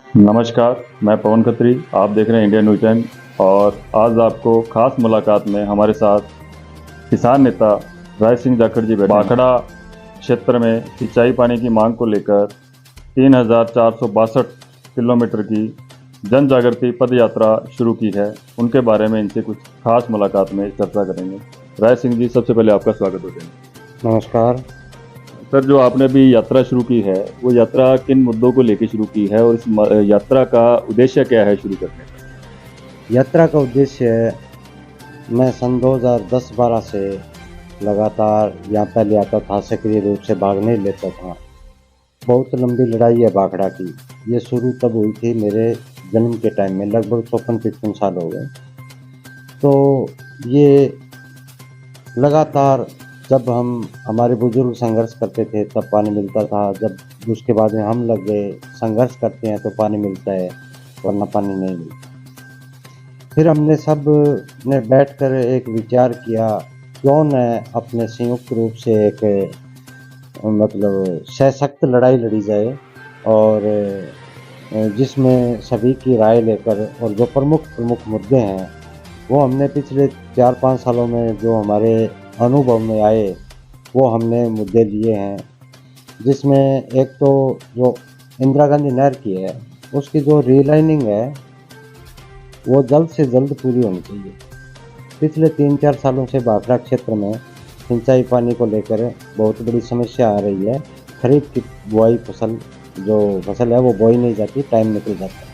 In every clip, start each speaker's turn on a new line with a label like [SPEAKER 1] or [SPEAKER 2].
[SPEAKER 1] नमस्कार, मैं पवन खत्री। आप देख रहे हैं इंडिया न्यूज़ 10 और आज आपको खास मुलाकात में हमारे साथ किसान नेता राय सिंह जाखड़ जी बैठे हैं। भाखड़ा क्षेत्र में सिंचाई पानी की मांग को लेकर 3,462 किलोमीटर की जन जागृति पद यात्रा शुरू की है। उनके बारे में इनसे कुछ खास मुलाकात में चर्चा करेंगे। राय सिंह जी, सबसे पहले आपका स्वागत होता है।
[SPEAKER 2] नमस्कार।
[SPEAKER 1] सर, जो आपने अभी यात्रा शुरू की है, वो यात्रा किन मुद्दों को लेकर शुरू की है और इस यात्रा का उद्देश्य क्या है शुरू करने का?
[SPEAKER 2] यात्रा का उद्देश्य है, मैं सन 2010-12 से लगातार यहाँ पहले आता था, सक्रिय रूप से भाग नहीं लेता था। बहुत लंबी लड़ाई है भाखड़ा की। ये शुरू तब हुई थी मेरे जन्म के टाइम में, लगभग 54-55 साल हो गए। तो ये लगातार जब हमारे बुजुर्ग संघर्ष करते थे तब पानी मिलता था। जब उसके बाद में हम लग गए, संघर्ष करते हैं तो पानी मिलता है, वरना पानी नहीं मिलता। फिर हमने सब ने बैठकर एक विचार किया, क्यों न अपने संयुक्त रूप से एक मतलब सशक्त लड़ाई लड़ी जाए और जिसमें सभी की राय लेकर, और जो प्रमुख मुद्दे हैं वो हमने पिछले 4-5 सालों में जो हमारे अनुभव में आए वो हमने मुद्दे लिए हैं। जिसमें एक तो जो इंदिरा गांधी नहर की है, उसकी जो रीलाइनिंग है वो जल्द से जल्द पूरी होनी चाहिए। पिछले 3-4 सालों से भाखड़ा क्षेत्र में सिंचाई पानी को लेकर बहुत बड़ी समस्या आ रही है। खरीफ की बुआई जो फसल है वो बोई नहीं जाती, टाइम निकल जाता है।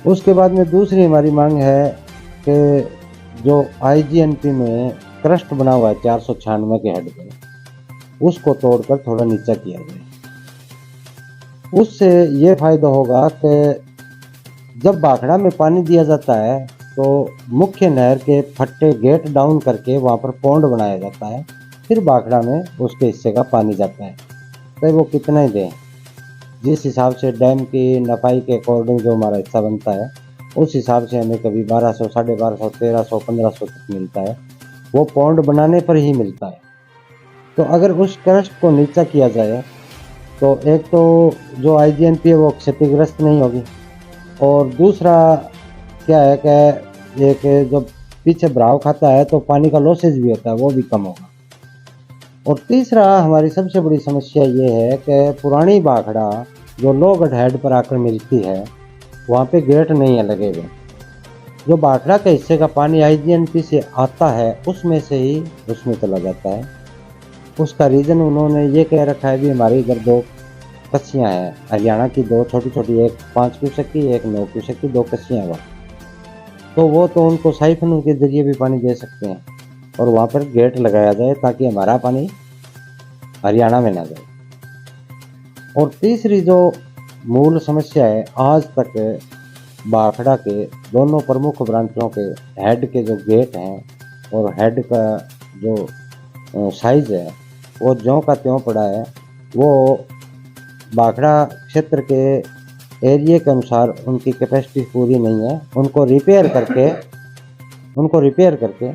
[SPEAKER 2] उसके बाद में दूसरी हमारी मांग है कि जो आईजीएनपी में क्रस्ट बना हुआ है 496 के हेड पर, उसको तोड़कर थोड़ा नीचा किया जाए। उससे ये फायदा होगा कि जब भाखड़ा में पानी दिया जाता है तो मुख्य नहर के फट्टे गेट डाउन करके वहाँ पर पौंड बनाया जाता है, फिर भाखड़ा में उसके हिस्से का पानी जाता है। तो वो कितना ही दें, जिस हिसाब से डैम की नफाई के अकॉर्डिंग जो हमारा हिस्सा बनता है उस हिसाब से हमें कभी 1200, 1250, 1300, 1500 तक मिलता है। वो पौंड बनाने पर ही मिलता है। तो अगर उस क्रस्ट को नीचा किया जाए तो एक तो जो आईजीएनपी है वो क्षतिग्रस्त नहीं होगी, और दूसरा क्या है कि एक जब पीछे बहाव खाता है तो पानी का लॉसेज भी होता है, वो भी कम होगा। और तीसरा हमारी सबसे बड़ी समस्या ये है कि पुरानी भाखड़ा जो लोगढ़ हेड पर आकर मिलती है, वहाँ पे गेट नहीं है लगे हुए। जो भाखड़ा के हिस्से का पानी आईजीएनपी से आता है उसमें से ही उसमें चला जाता है। उसका रीज़न उन्होंने ये कह रखा है, भी हमारी इधर 2 कस्सियाँ हैं, हरियाणा की 2 छोटी-छोटी, एक 5 क्यूसेक की, एक 9 क्यूसेक की, 2 कस्सियाँ हैं। तो वो तो उनको साइफन के ज़रिए भी पानी दे सकते हैं और वहाँ पर गेट लगाया जाए ताकि हमारा पानी हरियाणा में ना जाए। और तीसरी जो मूल समस्या है, आज तक भाखड़ा के दोनों प्रमुख ब्रांचों के हेड के जो गेट हैं और हेड का जो साइज़ है वो ज्यों का त्यों पड़ा है। वो भाखड़ा क्षेत्र के एरिया के अनुसार उनकी कैपेसिटी पूरी नहीं है। उनको रिपेयर करके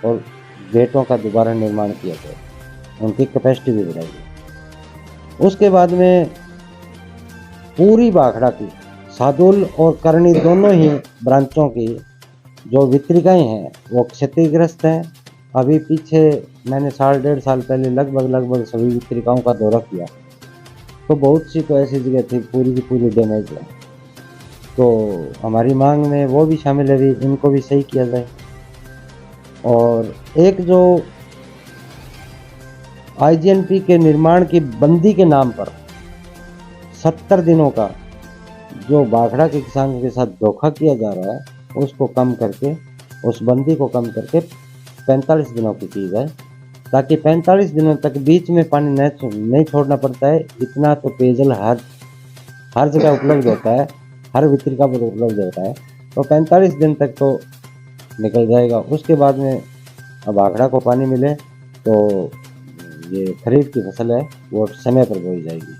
[SPEAKER 2] और गेटों का दोबारा निर्माण किया जाए, उनकी कैपेसिटी भी बढ़ाई जाए। उसके बाद में पूरी भाखड़ा की सादुल और करनी दोनों ही ब्रांचों की जो वितरिकाएँ हैं वो क्षतिग्रस्त हैं। अभी पीछे मैंने 1.5 साल पहले लगभग सभी वितरिकाओं का दौरा किया, तो बहुत सी तो ऐसी जगह थी पूरी की पूरी डैमेज है। तो हमारी मांग में वो भी शामिल है, भी इनको भी सही किया जाए। और एक जो आईजीएनपी के निर्माण की बंदी के नाम पर 70 दिनों का जो भाखड़ा के किसानों के साथ धोखा किया जा रहा है, उसको कम करके, उस बंदी को कम करके 45 दिनों की जाए, ताकि 45 दिनों तक बीच में पानी नहीं छोड़ना पड़ता है। इतना तो पेयजल हर जगह उपलब्ध होता है, हर वितरिका पर उपलब्ध होता है, तो 45 दिन तक तो निकल जाएगा। उसके बाद में अब भाखड़ा को पानी मिले तो ये खरीफ की फसल है वो समय पर बोई जाएगी।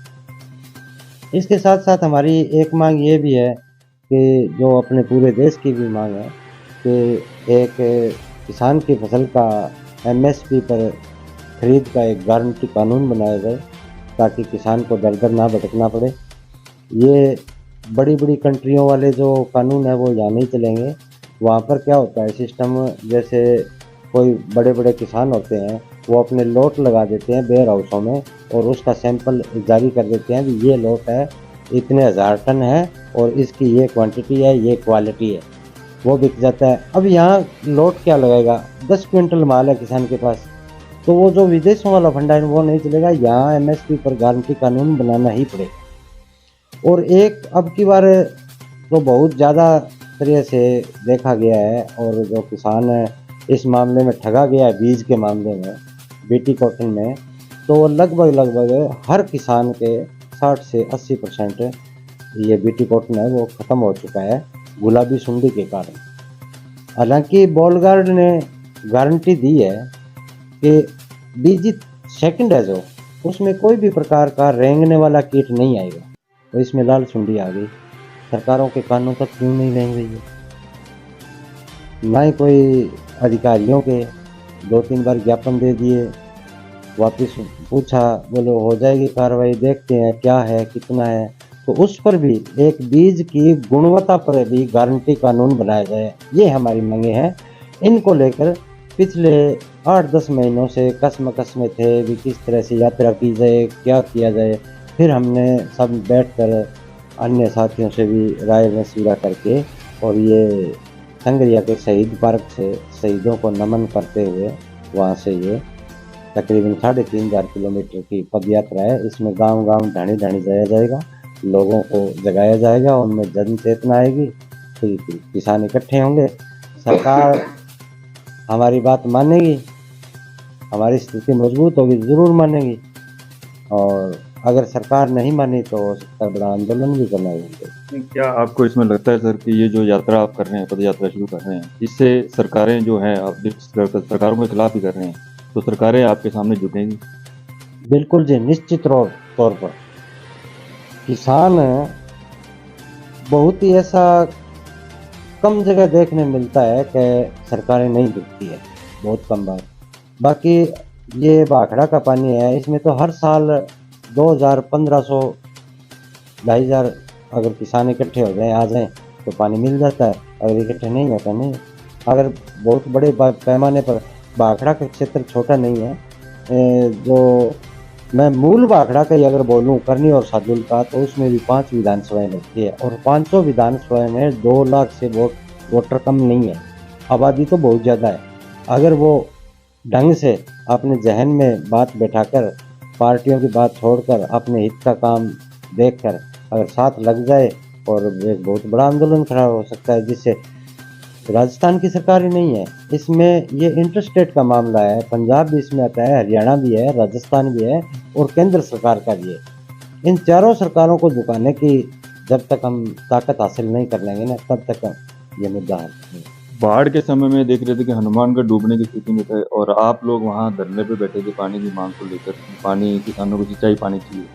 [SPEAKER 2] इसके साथ साथ हमारी एक मांग ये भी है कि जो अपने पूरे देश की भी मांग है कि एक किसान की फसल का एमएसपी पर खरीद का एक गारंटी कानून बनाया जाए, ताकि किसान को दर दर ना भटकना पड़े। ये बड़ी बड़ी कंट्रियों वाले जो कानून है वो यहाँ नहीं चलेंगे। वहाँ पर क्या होता है सिस्टम, जैसे कोई बड़े बड़े किसान होते हैं वो अपने लॉट लगा देते हैं वेयर हाउसों में और उसका सैंपल जारी कर देते हैं कि ये लॉट है, इतने हज़ार टन है और इसकी ये क्वांटिटी है, ये क्वालिटी है, वो बिक जाता है। अब यहाँ लॉट क्या लगेगा, 10 क्विंटल माल है किसान के पास, तो वो जो विदेशों वाला फंडा है वो नहीं चलेगा, यहाँ एमएसपी पर गारंटी कानून बनाना ही पड़ेगा। और एक अब की बार तो बहुत ज़्यादा तरह से देखा गया है और जो किसान है इस मामले में ठगा गया है, बीज के मामले में, बीटी कॉटन में, तो लगभग हर किसान के 60 से 80% ये बीटी कॉटन है वो ख़त्म हो चुका है गुलाबी सुंडी के कारण। हालांकि बॉलगार्ड ने गारंटी दी है कि बीजी सेकंड है जो, उसमें कोई भी प्रकार का रेंगने वाला कीट नहीं आएगा, तो इसमें लाल सुंडी आ गई। सरकारों के कानों तक क्यों नहीं रेंग रही है, ना ही कोई अधिकारियों के 2-3 बार ज्ञापन दे दिए, वापस पूछा, बोले हो जाएगी कार्रवाई, देखते हैं क्या है कितना है, तो उस पर भी एक बीज की गुणवत्ता पर भी गारंटी कानून बनाया जाए, ये हमारी मांगे हैं। इनको लेकर पिछले 8-10 महीनों से कसमकस में थे भी किस तरह से यात्रा की जाए, क्या किया जाए। फिर हमने सब बैठकर अन्य साथियों से भी राय मशविरा करके और ये संगरिया के शहीद पार्क से शहीदों को नमन करते हुए वहाँ से ये तकरीबन 3500 किलोमीटर की पद यात्रा है। इसमें गांव-गांव ढाणी-ढाणी जाया जाएगा, लोगों को जगाया जाएगा, उनमें जन चेतना आएगी, फिर किसान इकट्ठे होंगे, सरकार हमारी बात मानेगी, हमारी स्थिति मजबूत होगी, ज़रूर मानेगी, और अगर सरकार नहीं मानी तो उसका बड़ा आंदोलन भी करना होगा।
[SPEAKER 1] क्या आपको इसमें लगता है सर कि ये जो यात्रा आप कर रहे हैं, पद यात्रा शुरू कर रहे हैं, इससे सरकारें जो हैं, आप सरकारों के खिलाफ ही कर रहे हैं, तो सरकारें आपके सामने झुकेंगी?
[SPEAKER 2] बिल्कुल जी, निश्चित तौर पर। किसान बहुत ही ऐसा कम जगह देखने मिलता है कि सरकारें नहीं दिखती है, बहुत कम बार। बाकी ये भाखड़ा का पानी है, इसमें तो हर साल 2000, 1500, 2500 अगर किसान इकट्ठे हो जाएं, आ जाएं, तो पानी मिल जाता है। अगर इकट्ठे नहीं होता नहीं। अगर बहुत बड़े पैमाने पर, भाखड़ा का क्षेत्र छोटा नहीं है, जो मैं मूल भाखड़ा का ही अगर बोलूँ, करनी और सादुल का, तो उसमें भी 5 विधानसभाएं लगती है और 500 विधानसभाएं में 2 लाख से वोटर कम नहीं है, आबादी तो बहुत ज़्यादा है। अगर वो ढंग से अपने जहन में बात बैठाकर, पार्टियों की बात छोड़कर, अपने हित का काम देखकर अगर साथ लग जाए, और एक बहुत बड़ा आंदोलन खड़ा हो सकता है, जिससे राजस्थान की सरकार ही नहीं है इसमें, ये इंटरस्टेट का मामला है, पंजाब भी इसमें आता है, हरियाणा भी है, राजस्थान भी है और केंद्र सरकार का भी है। इन चारों सरकारों को झुकाने की जब तक हम ताकत हासिल नहीं कर लेंगे ना, तब तक ये मुद्दा हल नहीं।
[SPEAKER 1] बाढ़ के समय में देख रहे थे कि हनुमानगढ़ डूबने की स्थिति में थे और आप लोग वहाँ धरने पे बैठे थे पानी की मांग को लेकर, पानी, किसानों को सिंचाई पानी चाहिए,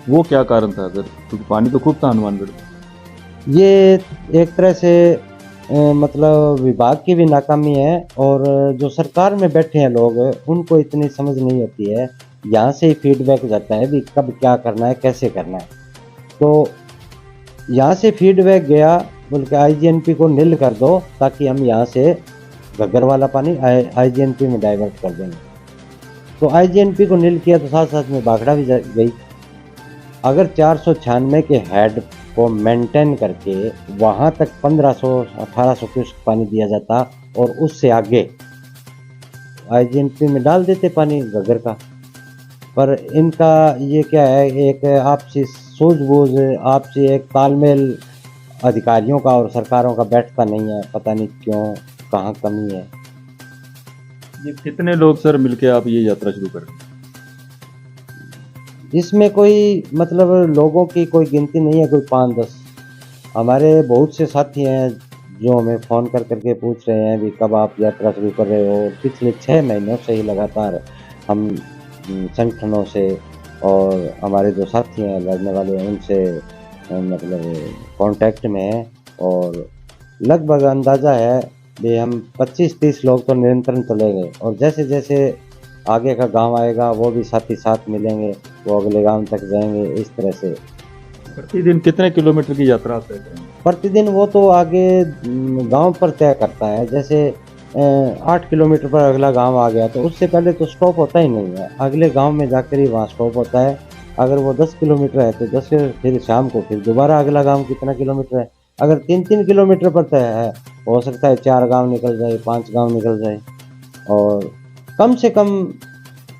[SPEAKER 1] वो क्या कारण था सर? क्योंकि पानी तो खूब था हनुमानगढ़ में।
[SPEAKER 2] ये एक तरह से मतलब विभाग की भी नाकामी है, और जो सरकार में बैठे हैं लोग, उनको इतनी समझ नहीं होती है। यहाँ से ही फीडबैक जाता है भी कब क्या करना है, कैसे करना है। तो यहाँ से फीडबैक गया, बोल के आईजीएनपी को नील कर दो, ताकि हम यहाँ से घग्गर वाला पानी आईजीएनपी में डाइवर्ट कर देंगे। तो आईजीएनपी को नील किया तो साथ साथ में भाखड़ा भी गई। अगर 496 के हेड को मेंटेन करके वहाँ तक 1500-1800 क्यूसेक पानी दिया जाता, और उससे आगे आईजीएनपी में डाल देते पानी घग्गर का। पर इनका ये क्या है, एक आपसी सूझबूझ, आपसी एक तालमेल अधिकारियों का और सरकारों का बैठता नहीं है, पता नहीं क्यों, कहाँ कमी है।
[SPEAKER 1] ये कितने लोग सर मिलके आप ये यात्रा शुरू कर रहे हैं?
[SPEAKER 2] इसमें कोई मतलब लोगों की कोई गिनती नहीं है, कोई 5-10। हमारे बहुत से साथी हैं जो हमें फ़ोन कर करके पूछ रहे हैं भी कब आप यात्रा शुरू कर रहे हो। पिछले 6 महीनों से ही लगातार हम संगठनों से और हमारे जो साथी हैं लड़ने वाले, उनसे मतलब कांटेक्ट में हैं, और लगभग अंदाज़ा है भी हम 25-30 लोग तो निरंतर चले गए, और जैसे जैसे आगे का गांव आएगा वो भी साथ ही साथ मिलेंगे, वो अगले गांव तक जाएंगे, इस तरह से
[SPEAKER 1] प्रतिदिन कितने किलोमीटर की यात्रा आप तय करेंगे?
[SPEAKER 2] प्रतिदिन वो तो आगे गांव पर तय करता है। जैसे 8 किलोमीटर पर अगला गांव आ गया तो उससे पहले तो स्टॉप होता ही नहीं है, अगले गांव में जाकर ही वहाँ स्टॉप होता है। अगर वो 10 किलोमीटर है तो 10 फिर शाम को फिर दोबारा अगला गांव कितना किलोमीटर है, अगर 3-3 किलोमीटर पर तय है, हो सकता है 4 गांव निकल जाए, 5 गांव निकल जाए। और कम से कम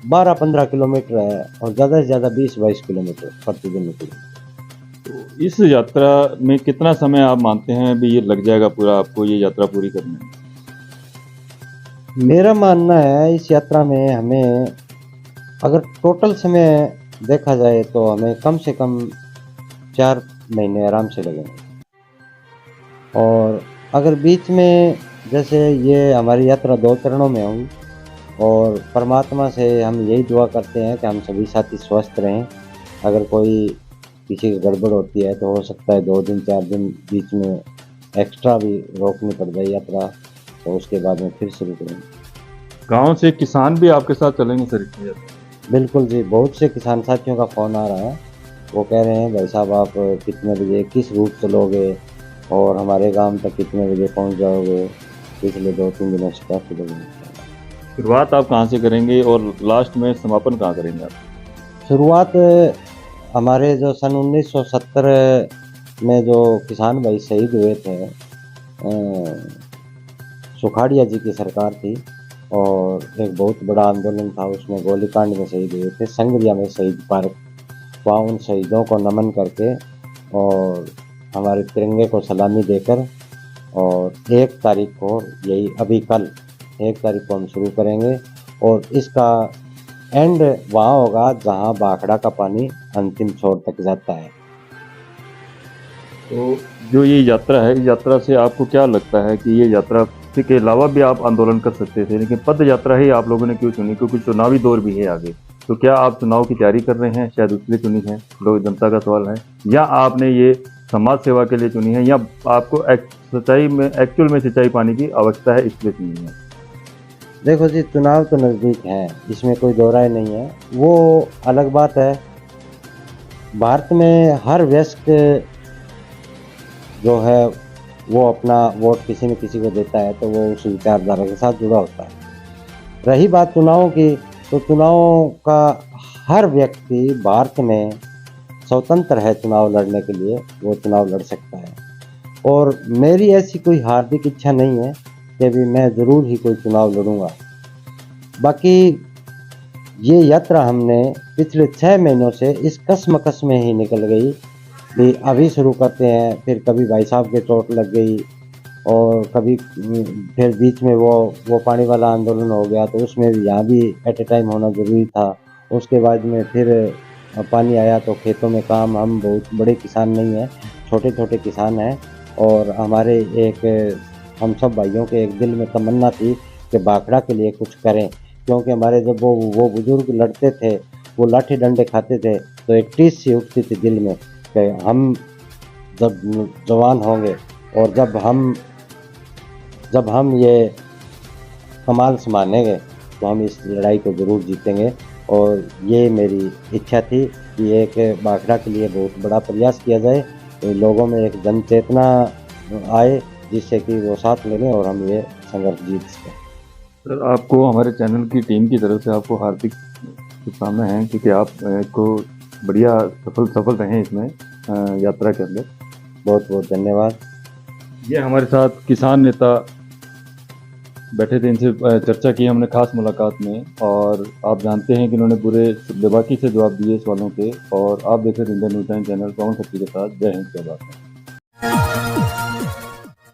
[SPEAKER 2] 12-15 किलोमीटर है और ज़्यादा से ज़्यादा 20-22 किलोमीटर प्रतिदिन निकले।
[SPEAKER 1] तो इस यात्रा में कितना समय आप मानते हैं भी ये लग जाएगा पूरा आपको ये यात्रा पूरी करने में?
[SPEAKER 2] मेरा मानना है इस यात्रा में हमें अगर टोटल समय देखा जाए तो हमें कम से कम 4 महीने आराम से लगेंगे। और अगर बीच में जैसे ये हमारी यात्रा 2 चरणों में हुई और परमात्मा से हम यही दुआ करते हैं कि हम सभी साथी स्वस्थ रहें। अगर कोई किसी की गड़बड़ होती है तो हो सकता है 2 दिन 4 दिन बीच में एक्स्ट्रा भी रोकनी पड़ जाए यात्रा, तो उसके बाद में फिर शुरू करेंगे।
[SPEAKER 1] गाँव से किसान भी आपके साथ चलेंगे सर इसमें यात्रा?
[SPEAKER 2] बिल्कुल जी, बहुत से किसान साथियों का फ़ोन आ रहा है। वो कह रहे हैं भाई साहब आप कितने बजे किस रूट चलोगे और हमारे गाँव तक कितने बजे पहुंच जाओगे। पिछले 2-3 दिनों से काफ़ी लोगों ने बताया।
[SPEAKER 1] शुरुआत आप कहाँ से करेंगे और लास्ट में समापन कहाँ करेंगे आप?
[SPEAKER 2] शुरुआत हमारे जो सन 1970 में जो किसान भाई शहीद हुए थे, सुखाड़िया जी की सरकार थी और एक बहुत बड़ा आंदोलन था, उसमें गोलीकांड में शहीद हुए थे। संगरिया में शहीद पार्क, वहाँ उन शहीदों को नमन करके और हमारे तिरंगे को सलामी देकर और 1 तारीख को यही अभी कल 1 तारीख को हम शुरू करेंगे और इसका एंड वहाँ होगा जहाँ बाखड़ा का पानी अंतिम छोर तक जाता है।
[SPEAKER 1] तो जो ये यात्रा है, इस यात्रा से आपको क्या लगता है कि ये यात्रा के अलावा भी आप आंदोलन कर सकते थे, लेकिन पद यात्रा ही आप लोगों ने क्यों चुनी? क्योंकि चुनावी दौर भी है आगे। तो क्या आप चुनाव की तैयारी कर रहे हैं, शायद उसके लिए चुनी है? लोग जनता का सवाल है। या आपने ये समाज सेवा के लिए चुनी है या आपको सच्चाई में एक्चुअल में सिंचाई पानी की आवश्यकता है इसलिए चुनी है?
[SPEAKER 2] देखो जी, चुनाव तो नज़दीक है, इसमें कोई दो राय नहीं है। वो अलग बात है, भारत में हर वयस्क जो है वो अपना वोट किसी न किसी को देता है तो वो उस विचारधारा के साथ जुड़ा होता है। रही बात चुनावों की, तो चुनावों का हर व्यक्ति भारत में स्वतंत्र है चुनाव लड़ने के लिए, वो चुनाव लड़ सकता है। और मेरी ऐसी कोई हार्दिक इच्छा नहीं है कि अभी मैं ज़रूर ही कोई चुनाव लड़ूंगा। बाकी ये यात्रा हमने पिछले 6 महीनों से इस कश्मकश में ही निकल गई कि अभी शुरू करते हैं, फिर कभी भाई साहब के चोट लग गई और कभी फिर बीच में वो पानी वाला आंदोलन हो गया तो उसमें भी यहाँ भी एट ए टाइम होना ज़रूरी था। उसके बाद में फिर पानी आया तो खेतों में काम, हम बहुत बड़े किसान नहीं हैं, छोटे छोटे किसान हैं और हमारे एक हम सब भाइयों के एक दिल में तमन्ना थी कि बाखड़ा के लिए कुछ करें। क्योंकि हमारे जब वो बुज़ुर्ग लड़ते थे, वो लाठी डंडे खाते थे तो एक टीस सी उठती थी दिल में कि हम जब जवान होंगे और जब हम ये कमाल संभालेंगे तो हम इस लड़ाई को ज़रूर जीतेंगे। और ये मेरी इच्छा थी कि एक बाखड़ा के लिए बहुत बड़ा प्रयास किया जाए, तो लोगों में एक जन चेतना आए जिससे कि वो साथ ले लें और हम ये संघर्ष जीत सकें।
[SPEAKER 1] सर, आपको हमारे चैनल की टीम की तरफ से आपको हार्दिक शुभकामनाएं हैं क्योंकि आप को बढ़िया सफल रहें इसमें यात्रा के अंदर।
[SPEAKER 2] बहुत बहुत धन्यवाद।
[SPEAKER 1] ये हमारे साथ किसान नेता बैठे थे, इनसे चर्चा की हमने खास मुलाकात में और आप जानते हैं कि इन्होंने पूरे बेबाकी से जवाब दिए सवालों के। और आप देख रहे हैं इंडियन न्यूज़ टाइम चैनल पवन खत्री के साथ। जय हिंद, जय भारत।